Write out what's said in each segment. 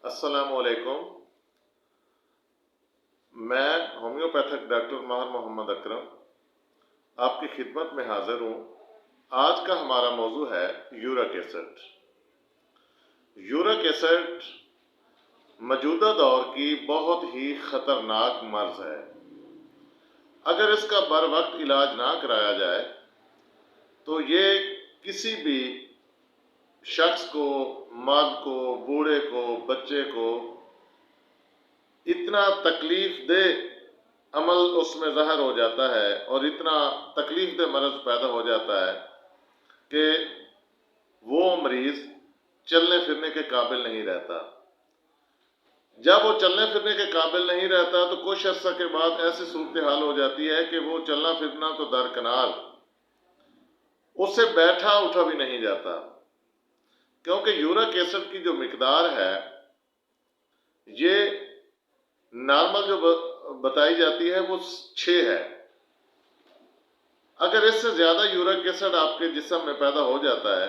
अस्सलामुअलैकुम। मैं homeopathic doctor माहिर मोहम्मद अकरम आपकी खिदमत में हाजिर हूँ। आज का हमारा मौजू है यूरिक एसिड। यूरिक एसिड मौजूदा दौर की बहुत ही ख़तरनाक मर्ज़ है। अगर इसका बर वक्त इलाज ना कराया जाए तो ये किसी भी शख्स को, मर्द को, बूढ़े को, बच्चे को इतना तकलीफ दे अमल उसमें ज़ाहिर हो जाता है और इतना तकलीफ दे मर्ज़ पैदा हो जाता है कि वो मरीज़ चलने फिरने के काबिल नहीं रहता। जब वो चलने फिरने के काबिल नहीं रहता तो कुछ अर्सा के बाद ऐसी सूरत हाल हो जाती है कि वो चलना फिरना तो दरकिनार, उससे बैठा उठा भी नहीं जाता, क्योंकि यूरिक एसिड की जो मिकदार है ये नॉर्मल जो बताई जाती है वो 6 है। अगर इससे ज़्यादा यूरिक एसिड आपके जिस्म में पैदा हो जाता है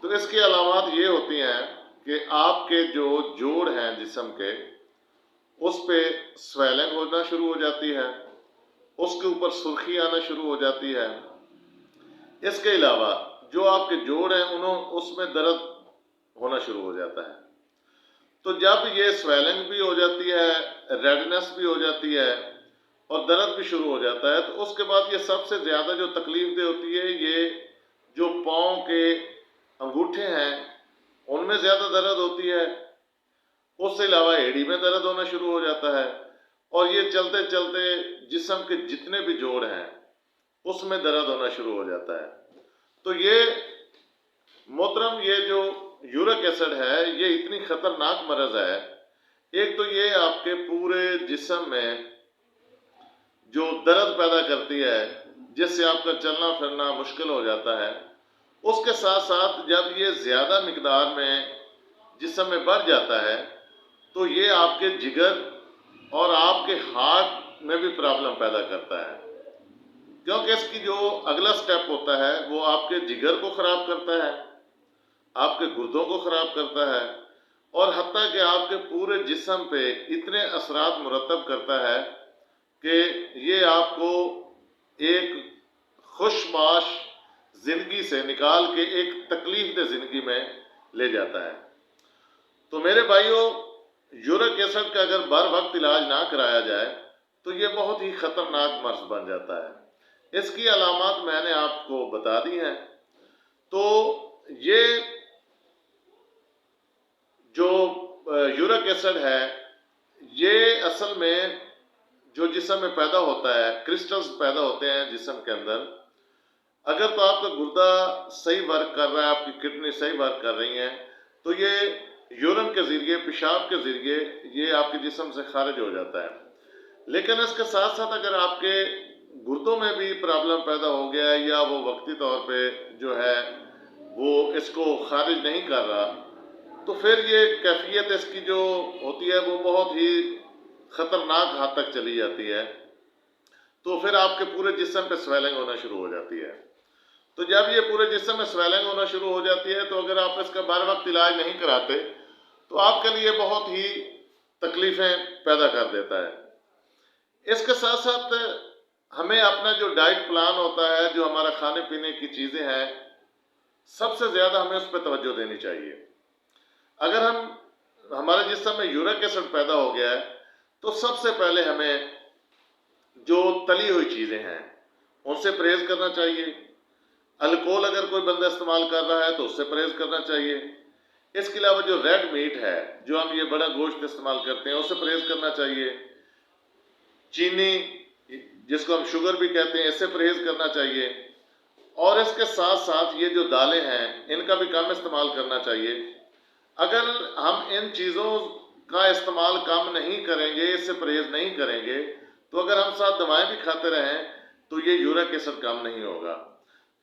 तो इसकी अलामत ये होती हैं कि आपके जो जोड़ हैं जिस्म के, उस पे स्वेलिंग होना शुरू हो जाती है, उसके ऊपर सुर्खी आना शुरू हो जाती है। इसके अलावा जो आपके जोड़ हैं उसमें दर्द होना शुरू हो जाता है। तो जब ये स्वेलिंग भी हो जाती है, रेडनेस भी हो जाती है और दर्द भी शुरू हो जाता है, तो उसके बाद ये सबसे ज़्यादा जो तकलीफ दे होती है, ये जो पाँव के अंगूठे हैं उनमें ज़्यादा दर्द होती है। उससे अलावा एड़ी में दर्द होना शुरू हो जाता है और ये चलते चलते जिस्म के जितने भी जोड़ हैं उसमें दर्द होना शुरू हो जाता है। तो ये मोहतरम, ये जो यूरिक एसिड है ये इतनी ख़तरनाक मर्ज़ है। एक तो ये आपके पूरे जिस्म में जो दर्द पैदा करती है, जिससे आपका चलना फिरना मुश्किल हो जाता है। उसके साथ साथ जब ये ज़्यादा मिकदार में जिस्म में बढ़ जाता है तो ये आपके जिगर और आपके हार्ट में भी प्रॉब्लम पैदा करता है, क्योंकि इसकी जो अगला स्टेप होता है वो आपके जिगर को ख़राब करता है, आपके गुर्दों को ख़राब करता है और हत्ता कि आपके पूरे जिस्म पे इतने असरात मुरतब करता है कि ये आपको एक खुशबाश ज़िंदगी से निकाल के एक तकलीफ दे ज़िंदगी में ले जाता है। तो मेरे भाइयों, यूरिक एसिड का अगर बर वक्त इलाज ना कराया जाए तो ये बहुत ही ख़तरनाक मर्ज़ बन जाता है। इसकी अलामत मैंने आपको बता दी हैं। तो ये जो यूरिक एसिड है ये असल में जो जिस्म में पैदा होता है, क्रिस्टल्स पैदा होते हैं जिस्म के अंदर। अगर तो आपका गुर्दा सही वर्क कर रहा है, आपकी किडनी सही वर्क कर रही हैं, तो ये यूरिन के ज़रिए, पेशाब के ज़रिए ये आपके जिस्म से खारिज हो जाता है। लेकिन इसके साथ साथ अगर आपके गुर्दों में भी प्रॉब्लम पैदा हो गया है या वो वक्ती तौर पे जो है वो इसको खारिज नहीं कर रहा, तो फिर ये कैफियत इसकी जो होती है वो बहुत ही ख़तरनाक हद तक चली जाती है। तो फिर आपके पूरे जिस्म पे स्वेलिंग होना शुरू हो जाती है। तो जब ये पूरे जिस्म में स्वेलिंग होना शुरू हो जाती है तो अगर आप इसका बर वक्त इलाज नहीं कराते तो आपके लिए बहुत ही तकलीफ़ें पैदा कर देता है। इसके साथ साथ हमें अपना जो डाइट प्लान होता है, जो हमारा खाने पीने की चीज़ें हैं, सबसे ज़्यादा हमें उस पर तवज्जो देनी चाहिए। अगर हमारे जिस्म में यूरिक एसिड पैदा हो गया है तो सबसे पहले हमें जो तली हुई चीज़ें हैं उनसे परहेज़ करना चाहिए। अल्कोहल अगर कोई बंदा इस्तेमाल कर रहा है तो उससे परहेज़ करना चाहिए। इसके अलावा जो रेड मीट है, जो हम ये बड़ा गोश्त इस्तेमाल करते हैं, उससे परहेज़ करना चाहिए। चीनी, जिसको हम शुगर भी कहते हैं, इससे परहेज़ करना चाहिए। और इसके साथ साथ ये जो दालें हैं इनका भी कम इस्तेमाल करना चाहिए। अगर हम इन चीज़ों का इस्तेमाल कम नहीं करेंगे, इससे परहेज़ नहीं करेंगे, तो अगर हम साथ दवाएं भी खाते रहें तो ये यूरिक एसिड कम नहीं होगा।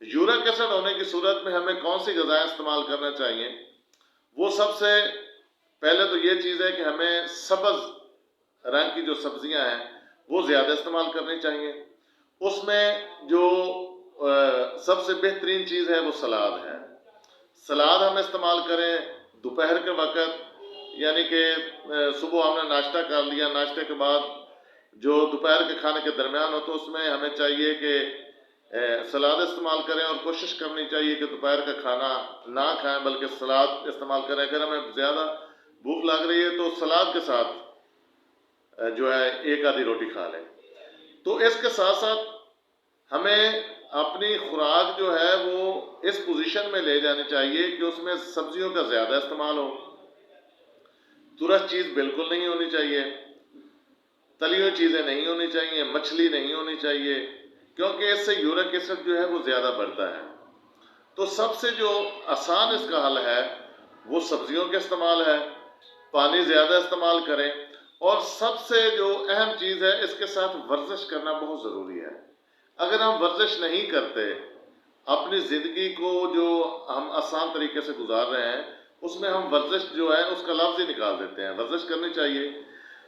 यूरिक एसिड होने की सूरत में हमें कौन सी ग़िज़ाएं इस्तेमाल करना चाहिए? वो सबसे पहले तो ये चीज़ है कि हमें सब्ज़ रंग की जो सब्ज़ियां हैं वो ज़्यादा इस्तेमाल करनी चाहिए। उसमें जो सबसे बेहतरीन चीज़ है वो सलाद है। सलाद हम इस्तेमाल करें दोपहर के वक़्त यानी कि सुबह हमने नाश्ता कर लिया, नाश्ते के बाद जो दोपहर के खाने के दरमियान हो तो उसमें हमें चाहिए कि सलाद इस्तेमाल करें, और कोशिश करनी चाहिए कि दोपहर का खाना ना खाएं बल्कि सलाद इस्तेमाल करें। अगर हमें ज़्यादा भूख लग रही है तो सलाद के साथ जो है एक आधी रोटी खा लें। तो इसके साथ साथ हमें अपनी खुराक जो है वो इस पोजीशन में ले जानी चाहिए कि उसमें सब्जियों का ज़्यादा इस्तेमाल हो, तुरंत चीज़ बिल्कुल नहीं होनी चाहिए, तली हुई चीज़ें नहीं होनी चाहिए, मछली नहीं होनी चाहिए, क्योंकि इससे यूरिक एसिड जो है वो ज़्यादा बढ़ता है। तो सबसे जो आसान इसका हल है वो सब्जियों का इस्तेमाल है, पानी ज़्यादा इस्तेमाल करें, और सबसे जो अहम चीज़ है इसके साथ वर्जिश करना बहुत ज़रूरी है। अगर हम वर्जिश नहीं करते, अपनी ज़िंदगी को जो हम आसान तरीके से गुजार रहे हैं उसमें हम वर्जिश जो है उसका लफ्ज़ ही निकाल देते हैं। वर्जिश करनी चाहिए।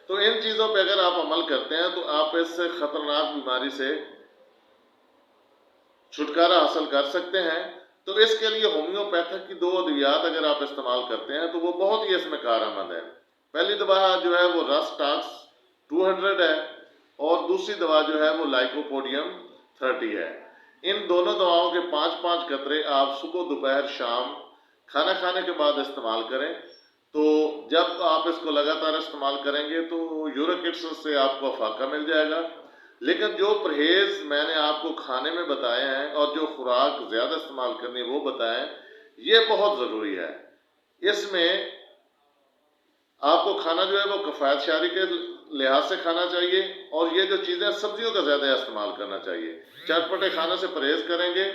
तो इन चीज़ों पे अगर आप अमल करते हैं तो आप इस ख़तरनाक बीमारी से छुटकारा हासिल कर सकते हैं। तो इसके लिए होम्योपैथिक की 2 अद्वियात अगर आप इस्तेमाल करते हैं तो वो बहुत ही इसमें कारआमद है। पहली दवा जो है वो रस-टॉक्स 200 है, और दूसरी दवा जो है वो लाइकोपोडियम 30 है। इन दोनों दवाओं के 5-5 कतरे आप सुबह, दोपहर, शाम खाना खाने के बाद इस्तेमाल करें। तो जब आप इसको लगातार इस्तेमाल करेंगे तो यूरिक एसिड से आपको फाका मिल जाएगा। लेकिन जो परहेज़ मैंने आपको खाने में बताए हैं और जो खुराक ज़्यादा इस्तेमाल करनी है वो बताएं, ये बहुत ज़रूरी है। इसमें आपको खाना जो है वो किफ़ायत शारी के लिहाज से खाना चाहिए, और ये जो चीज़ें सब्जियों का ज़्यादा इस्तेमाल करना चाहिए। चटपटे खाने से परहेज़ करेंगे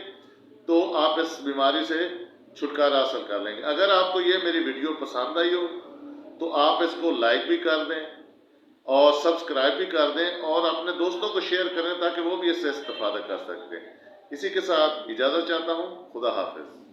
तो आप इस बीमारी से छुटकारा हासिल कर लेंगे। अगर आपको ये मेरी वीडियो पसंद आई हो तो आप इसको लाइक भी कर दें और सब्सक्राइब भी कर दें, और अपने दोस्तों को शेयर करें ताकि वो भी इससे इस्तेफादा कर सकते हैं। इसी के साथ इजाज़त चाहता हूँ। खुदा हाफिज़।